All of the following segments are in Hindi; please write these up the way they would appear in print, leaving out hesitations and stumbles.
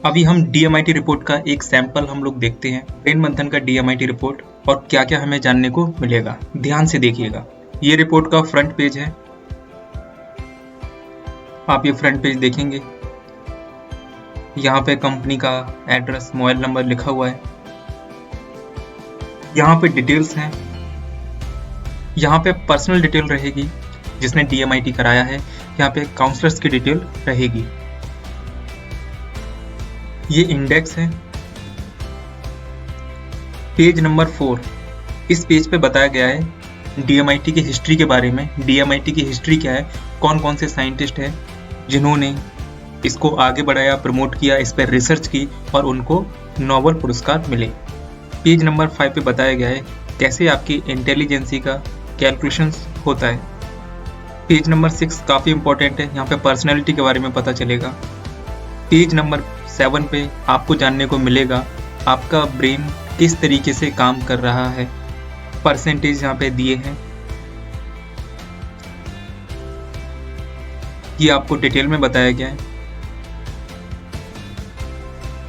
अभी हम DMIT रिपोर्ट का एक सैंपल हम लोग देखते हैं, ब्रेन मंथन का DMIT रिपोर्ट, और क्या क्या हमें जानने को मिलेगा। ध्यान से देखिएगा। ये रिपोर्ट का फ्रंट पेज है। आप ये फ्रंट पेज देखेंगे, यहाँ पे कंपनी का एड्रेस, मोबाइल नंबर लिखा हुआ है। यहाँ पे डिटेल्स हैं। यहाँ पे पर्सनल डिटेल रहेगी जिसने DMIT कराया है। यहाँ पे काउंसलर्स की डिटेल रहेगी। ये इंडेक्स है। पेज नंबर 4, इस पेज पे बताया गया है DMIT की हिस्ट्री के बारे में। DMIT की हिस्ट्री क्या है, कौन कौन से साइंटिस्ट हैं जिन्होंने इसको आगे बढ़ाया, प्रमोट किया, इस पर रिसर्च की और उनको नोबेल पुरस्कार मिले। पेज नंबर 5 पे बताया गया है कैसे आपकी इंटेलिजेंसी का कैलकुलेशंस होता है। पेज नंबर 6 काफ़ी इंपॉर्टेंट है, यहाँ पे पर्सनैलिटी के बारे में पता चलेगा। पेज नंबर 7 पे आपको जानने को मिलेगा आपका ब्रेन किस तरीके से काम कर रहा है। परसेंटेज यहाँ पे दिए हैं, ये आपको डिटेल में बताया गया है।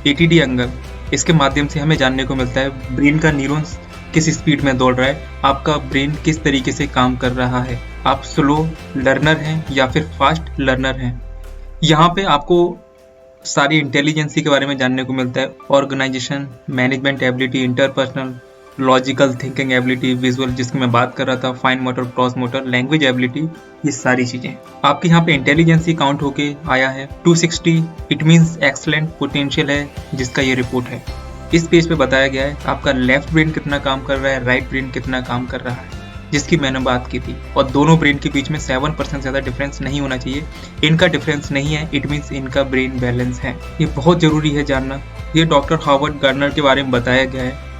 ATD एंगल, इसके माध्यम से हमें जानने को मिलता है ब्रेन का न्यूरॉन्स किस स्पीड में दौड़ रहा है, आपका ब्रेन किस तरीके से काम कर रहा है, आप स्लो लर्नर हैं या फिर फास्ट लर्नर हैं। यहाँ पे आपको सारी इंटेलिजेंसी के बारे में जानने को मिलता है। Organisation, management ability, interpersonal, logical thinking ability, visual जिसकी मैं बात कर रहा था, fine motor, gross motor, language ability, ये सारी चीज़ें आपके यहाँ पे इंटेलिजेंसी काउंट होके आया है 260। इट मीन्स एक्सलेंट पोटेंशियल है जिसका ये रिपोर्ट है। इस पेज पे बताया गया है आपका लेफ्ट ब्रेन कितना काम कर रहा है, राइट ब्रेन कितना काम कर रहा है, जिसकी मैंने बात की थी। और दोनों ब्रेन के बीच में 7% ज़्यादा डिफरेंस नहीं होना चाहिए। इनका डिफरेंस नहीं है, इट मीन्स इनका ब्रेन बैलेंस है। ये बहुत ज़रूरी है जानना। ये डॉक्टर हार्वर्ड गार्डनर के बारे में बताया गया है।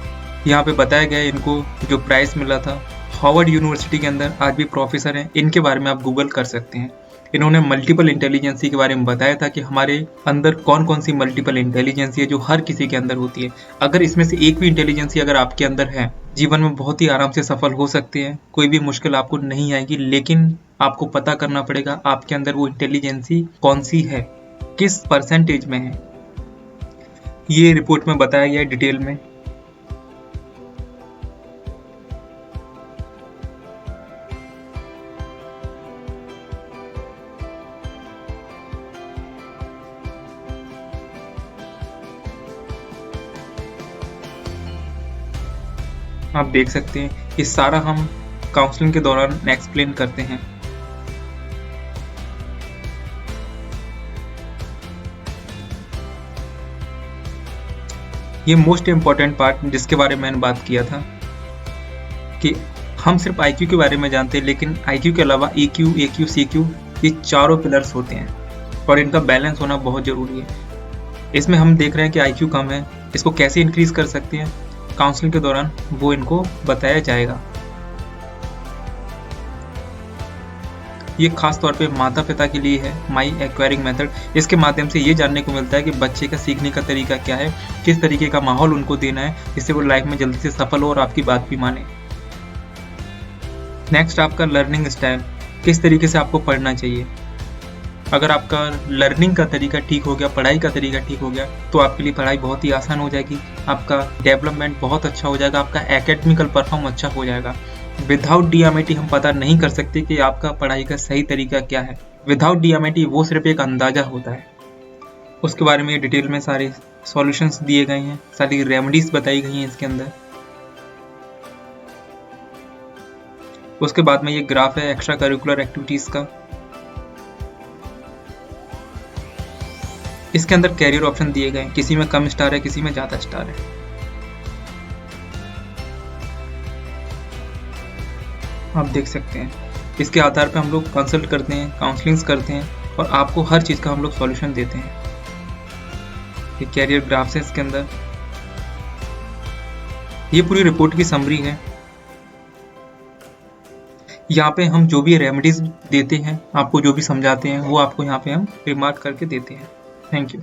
यहाँ पे बताया गया है इनको जो प्राइज़ मिला था हार्वर्ड यूनिवर्सिटी के अंदर, आज भी प्रोफेसर हैं। इनके बारे में आप गूगल कर सकते हैं। इन्होंने मल्टीपल इंटेलिजेंसी के बारे में बताया था कि हमारे अंदर कौन कौन सी मल्टीपल इंटेलिजेंसी है जो हर किसी के अंदर होती है। अगर इसमें से एक भी इंटेलिजेंसी अगर आपके अंदर है, जीवन में बहुत ही आराम से सफल हो सकते हैं, कोई भी मुश्किल आपको नहीं आएगी। लेकिन आपको पता करना पड़ेगा आपके अंदर वो इंटेलिजेंसी कौन सी है, किस परसेंटेज में है। ये रिपोर्ट में बताया गया है डिटेल में। आप देख सकते हैं ये सारा हम काउंसलिंग के दौरान एक्सप्लेन करते हैं। ये मोस्ट इम्पॉर्टेंट पार्ट जिसके बारे में मैंने बात किया था कि हम सिर्फ IQ के बारे में जानते हैं, लेकिन IQ के अलावा EQ, AQ, CQ ये चारों पिलर्स होते हैं और इनका बैलेंस होना बहुत ज़रूरी है। इसमें हम देख रहे हैं कि IQ कम है, इसको कैसे इंक्रीज कर सकते हैं, काउंसलिंग के दौरान वो इनको बताया जाएगा। ये खास तौर पे माता पिता के लिए है माई एक्वायरिंग मेथड। इसके माध्यम से ये जानने को मिलता है कि बच्चे का सीखने का तरीका क्या है, किस तरीके का माहौल उनको देना है जिससे वो लाइफ में जल्दी से सफल हो और आपकी बात भी माने। नेक्स्ट आपका लर्निंग स्टाइल, किस तरीके से आपको पढ़ना चाहिए। अगर आपका लर्निंग का तरीका ठीक हो गया, पढ़ाई का तरीका ठीक हो गया, तो आपके लिए पढ़ाई बहुत ही आसान हो जाएगी, आपका डेवलपमेंट बहुत अच्छा हो जाएगा, आपका एकेडमिकल परफॉर्म अच्छा हो जाएगा। विदाउट DMIT हम पता नहीं कर सकते कि आपका पढ़ाई का सही तरीका क्या है। विदाउट DMIT वो सिर्फ एक अंदाजा होता है। उसके बारे में डिटेल में सारे सॉल्यूशंस दिए गए हैं, सारी रेमेडीज बताई गई हैं इसके अंदर। उसके बाद में ये ग्राफ है एक्स्ट्रा करिकुलर एक्टिविटीज का। इसके अंदर कैरियर ऑप्शन दिए गए हैं, किसी में कम स्टार है, किसी में ज़्यादा स्टार है। आप देख सकते हैं इसके आधार पर हम लोग कंसल्ट करते हैं, काउंसलिंग्स करते हैं और आपको हर चीज़ का हम लोग सॉल्यूशन देते हैं। ये कैरियर ग्राफ्स है इसके अंदर। ये पूरी रिपोर्ट की समरी है। यहाँ पे हम जो भी रेमेडीज देते हैं, आपको जो भी समझाते हैं, वो आपको यहाँ पे हम रिमार्क करके देते हैं। Thank you.